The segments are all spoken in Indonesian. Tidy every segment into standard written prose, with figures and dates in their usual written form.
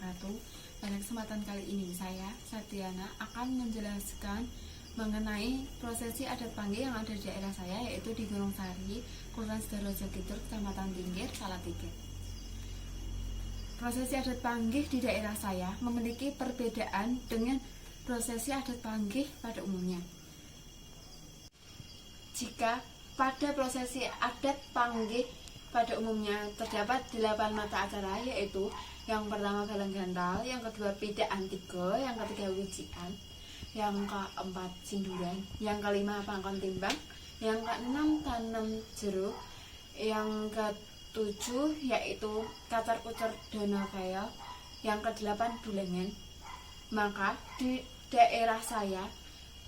wabarakatuh. Pada kesempatan kali ini saya, Satyana, akan menjelaskan mengenai prosesi adat panggih yang ada di daerah saya, yaitu di Gunung Sari, Kelurahan Sidoarjo Kidul, Kecamatan Tinggir, Salatiga. Prosesi adat panggih di daerah saya memiliki perbedaan dengan prosesi adat panggih pada umumnya. Jika pada prosesi adat panggih pada umumnya terdapat 8 mata acara, yaitu yang pertama Balang Gantal, yang kedua Pidak Antigo, yang ketiga Wijian, yang keempat Sinduran, yang kelima Pangkon Timbang, yang keenam Tanam Jeruk, yang ketujuh yaitu Kacar Kucur Dono Kaya, yang kedelapan Bulengan. Maka di daerah saya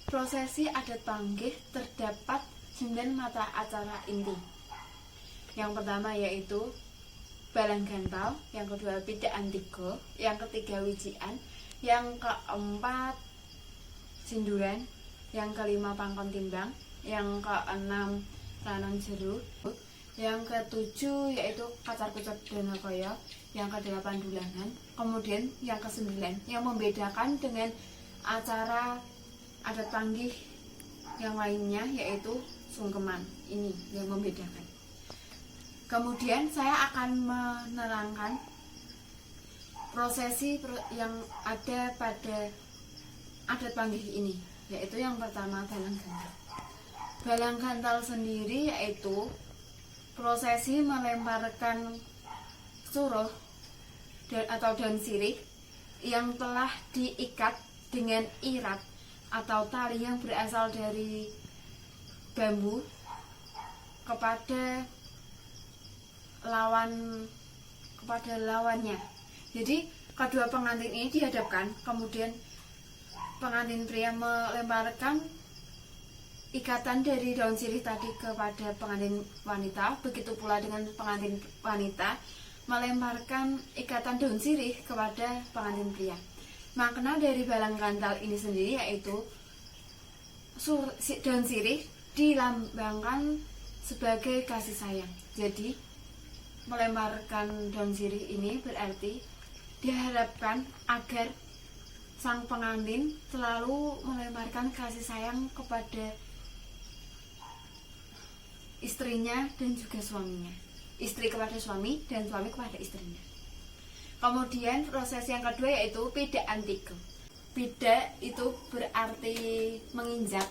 prosesi adat panggih terdapat 9 mata acara inti. Yang pertama yaitu Balang Gantal, yang kedua Pidak Antigo, yang ketiga Wijian, yang keempat Sinduran, yang kelima Pangkon Timbang, yang keenam Tanam Jeruk, yang ketujuh yaitu Kacar Kucur Dono Kaya, yang kedelapan Bulangan, kemudian yang kesembilan yang membedakan dengan acara adat panggih yang lainnya yaitu Sungkeman. Ini yang membedakan. Kemudian saya akan menerangkan prosesi yang ada pada adat panggih ini, yaitu yang pertama Balang Gantal. Balang Gantal sendiri yaitu prosesi melemparkan suruh atau daun sirih yang telah diikat dengan irat atau tali yang berasal dari bambu kepada lawannya. Jadi kedua pengantin ini dihadapkan, kemudian pengantin pria melemparkan ikatan dari daun sirih tadi kepada pengantin wanita. Begitu pula dengan pengantin wanita melemparkan ikatan daun sirih kepada pengantin pria. Makna dari Balang Gantal ini sendiri yaitu daun sirih dilambangkan sebagai kasih sayang. Jadi melemparkan daun sirih ini berarti diharapkan agar sang pengantin selalu melemparkan kasih sayang kepada istrinya dan juga suaminya. Istri kepada suami dan suami kepada istrinya. Kemudian proses yang kedua yaitu Pidak Antigo. Pidak itu berarti menginjak,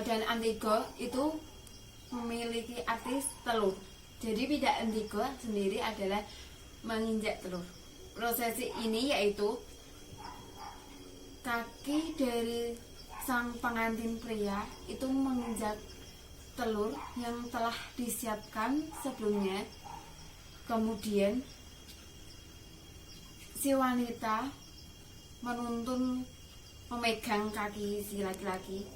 dan Antigo itu memiliki arti telur. Jadi Pidak Antigo sendiri adalah menginjak telur. Prosesi ini yaitu kaki dari sang pengantin pria itu menginjak telur yang telah disiapkan sebelumnya. Kemudian si wanita menuntun memegang kaki si laki-laki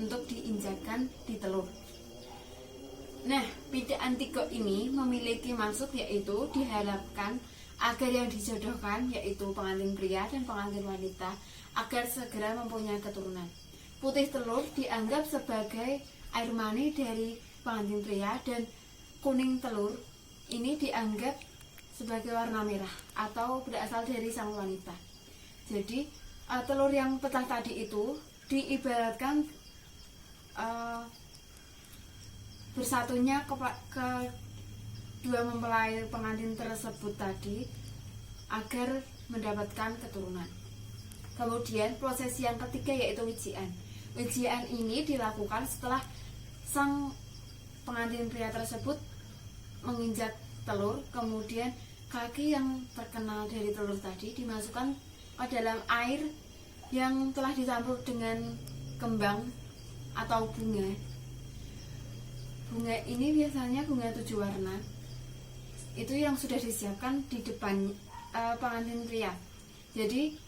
untuk diinjakkan di telur. Nah, Pidak Antigo ini memiliki maksud yaitu diharapkan agar yang dijodohkan yaitu pengantin pria dan pengantin wanita agar segera mempunyai keturunan. Putih telur dianggap sebagai air mani dari pengantin pria dan kuning telur ini dianggap sebagai warna merah atau berasal dari sang wanita. Jadi telur yang pecah tadi itu diibaratkan bersatunya kedua mempelai pengantin tersebut tadi agar mendapatkan keturunan. Kemudian prosesi yang ketiga yaitu Wijian. Wijian ini dilakukan setelah sang pengantin pria tersebut menginjak telur, kemudian kaki yang terkena dari telur tadi dimasukkan ke dalam air yang telah dicampur dengan kembang atau bunga. Bunga ini biasanya bunga 7 warna. Itu yang sudah disiapkan di depan pengantin pria. Jadi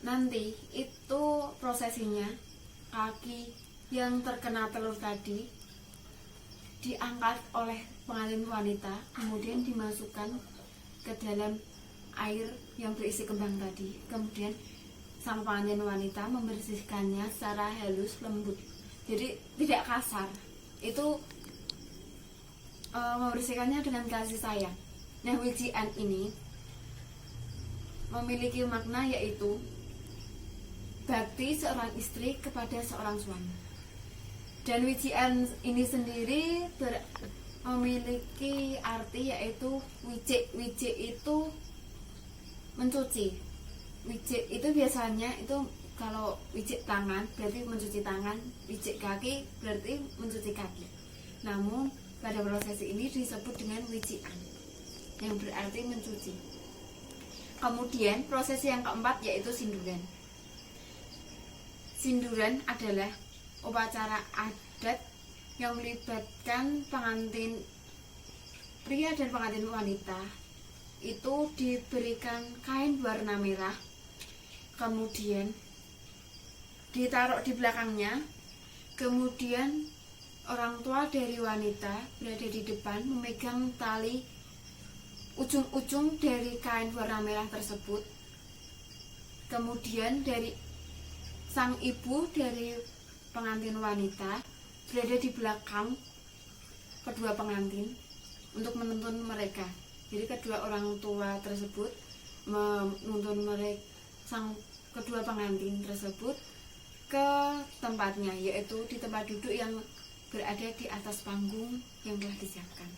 nanti itu prosesinya kaki yang terkena telur tadi diangkat oleh pengantin wanita, kemudian dimasukkan ke dalam air yang berisi kembang tadi. Kemudian sang pengantin wanita membersihkannya secara halus lembut, jadi tidak kasar. Itu membersihkannya dengan kasih sayang. Nah, Wijian ini memiliki makna, yaitu bakti seorang istri kepada seorang suami. Dan wijian ini sendiri memiliki arti, yaitu wijik. Wijik itu mencuci. Wijik itu biasanya itu kalau wijik tangan berarti mencuci tangan, wijik kaki berarti mencuci kaki. Namun pada prosesi ini disebut dengan wijian, yang berarti mencuci. Kemudian prosesi yang keempat yaitu sinduran. Sinduran adalah upacara adat yang melibatkan pengantin pria dan pengantin wanita. Itu diberikan kain warna merah, kemudian ditaruh di belakangnya. Kemudian orang tua dari wanita berada di depan memegang tali ujung-ujung dari kain warna merah tersebut. Kemudian dari sang ibu dari pengantin wanita berada di belakang kedua pengantin untuk menuntun mereka. Jadi kedua orang tua tersebut menuntun mereka, sang kedua pengantin tersebut, ke tempatnya, yaitu di tempat duduk yang berada di atas panggung yang telah disiapkan.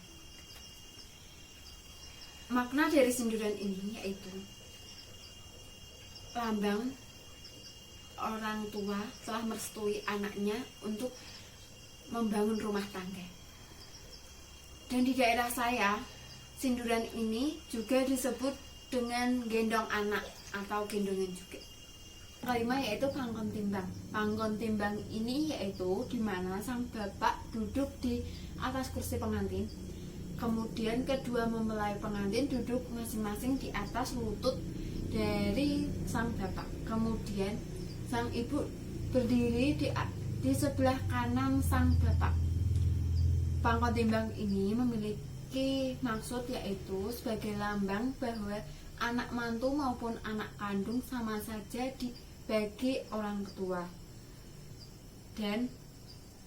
Makna dari sinduran ini yaitu lambang orang tua telah merestui anaknya untuk membangun rumah tangga. Dan di daerah saya, sinduran ini juga disebut dengan gendong anak atau gendongan juga. Kelima yaitu pangkon timbang. Pangkon timbang ini yaitu di mana sang bapak duduk di atas kursi pengantin. Kemudian kedua mempelai pengantin duduk masing-masing di atas lutut dari sang bapak. Kemudian sang ibu berdiri di sebelah kanan sang bapak. Pangkon timbang ini memiliki maksud, yaitu sebagai lambang bahwa anak mantu maupun anak kandung sama saja dibagi orang tua. Dan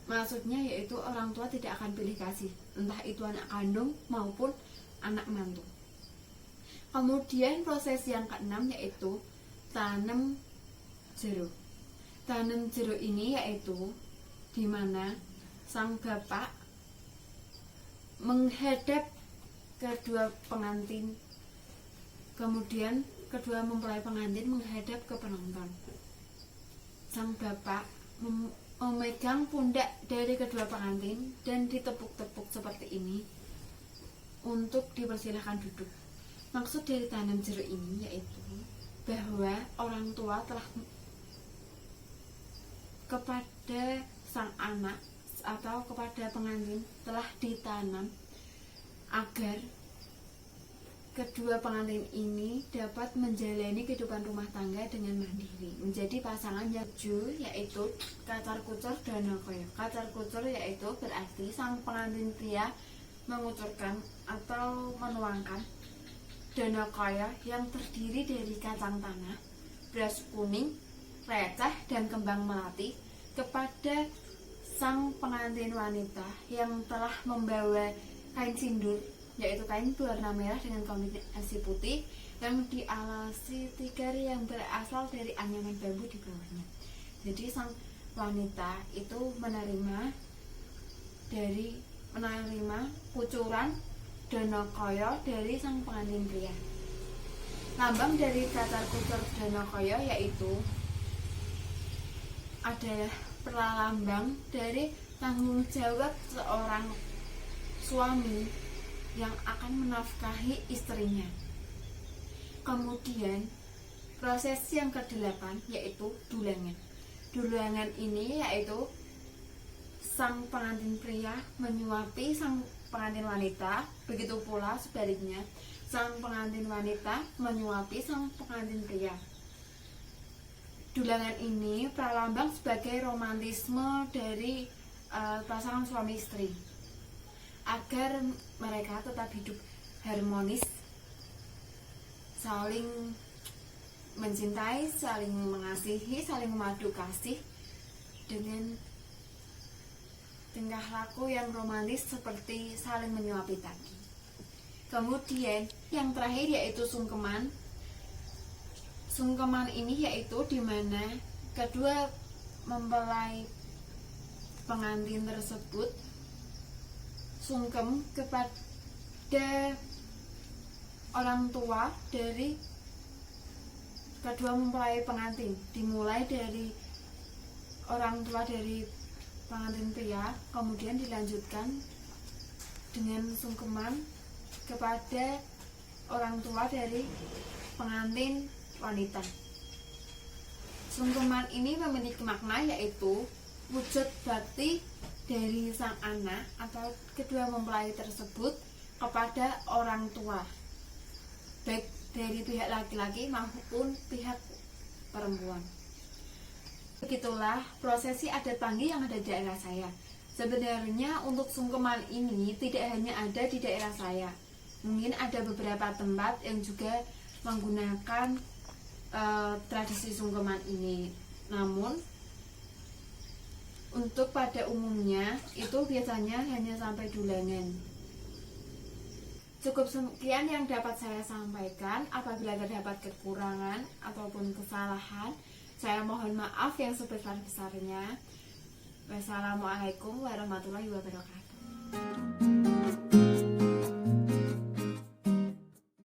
maksudnya yaitu orang tua tidak akan pilih kasih, entah itu anak kandung maupun anak mantu. Kemudian prosesi yang keenam yaitu tanam jero. Tanam jero ini yaitu di mana sang bapak menghadap kedua pengantin, kemudian kedua mempelai pengantin menghadap ke penonton. Sang bapak memegang pundak dari kedua pengantin dan ditepuk-tepuk seperti ini untuk dipersilahkan duduk. Maksud dari tanam jero ini yaitu bahwa orang tua telah kepada sang anak atau kepada pengantin telah ditanam agar kedua pengantin ini dapat menjalani kehidupan rumah tangga dengan mandiri, menjadi pasangan yang ju, yaitu kacar kucur dana kaya. Kacar kucur yaitu berarti sang pengantin pria mengucurkan atau menuangkan dana kaya yang terdiri dari kacang tanah, beras kuning, receh, dan kembang melati kepada sang pengantin wanita yang telah membawa kain sindur, yaitu kain berwarna merah dengan kombinasi putih yang dialasi tikar yang berasal dari anyaman bambu di bawahnya. Jadi sang wanita itu menerima kucuran dana kaya dari sang pengantin pria. Lambang dari kacar kucur dana kaya yaitu adalah pralambang dari tanggung jawab seorang suami yang akan menafkahi istrinya. Kemudian prosesi yang ke-8 yaitu dulangan. Dulangan ini yaitu sang pengantin pria menyuapi sang pengantin wanita, begitu pula sebaliknya sang pengantin wanita menyuapi sang pengantin pria. Dulangan ini pralambang sebagai romantisme dari pasangan suami istri agar mereka tetap hidup harmonis, saling mencintai, saling mengasihi, saling memadu kasih dengan tingkah laku yang romantis seperti saling menyuapi tadi. Kemudian yang terakhir yaitu sungkeman. sungkeman ini yaitu dimana kedua mempelai pengantin tersebut sungkem kepada orang tua dari kedua mempelai pengantin, dimulai dari orang tua dari pengantin pria, kemudian dilanjutkan dengan sungkeman kepada orang tua dari pengantin wanita. Sungkeman ini memiliki makna yaitu wujud bakti dari sang anak atau kedua mempelai tersebut kepada orang tua, baik dari pihak laki-laki maupun pihak perempuan. Begitulah prosesi adat Panggi yang ada di daerah saya. Sebenarnya untuk sungkeman ini tidak hanya ada di daerah saya, mungkin ada beberapa tempat yang juga menggunakan tradisi sungkeman ini. Namun untuk pada umumnya itu biasanya hanya sampai dulangan. Cukup sekian yang dapat saya sampaikan. Apabila terdapat kekurangan ataupun kesalahan, saya mohon maaf yang sebesar-besarnya. Wassalamualaikum warahmatullahi wabarakatuh.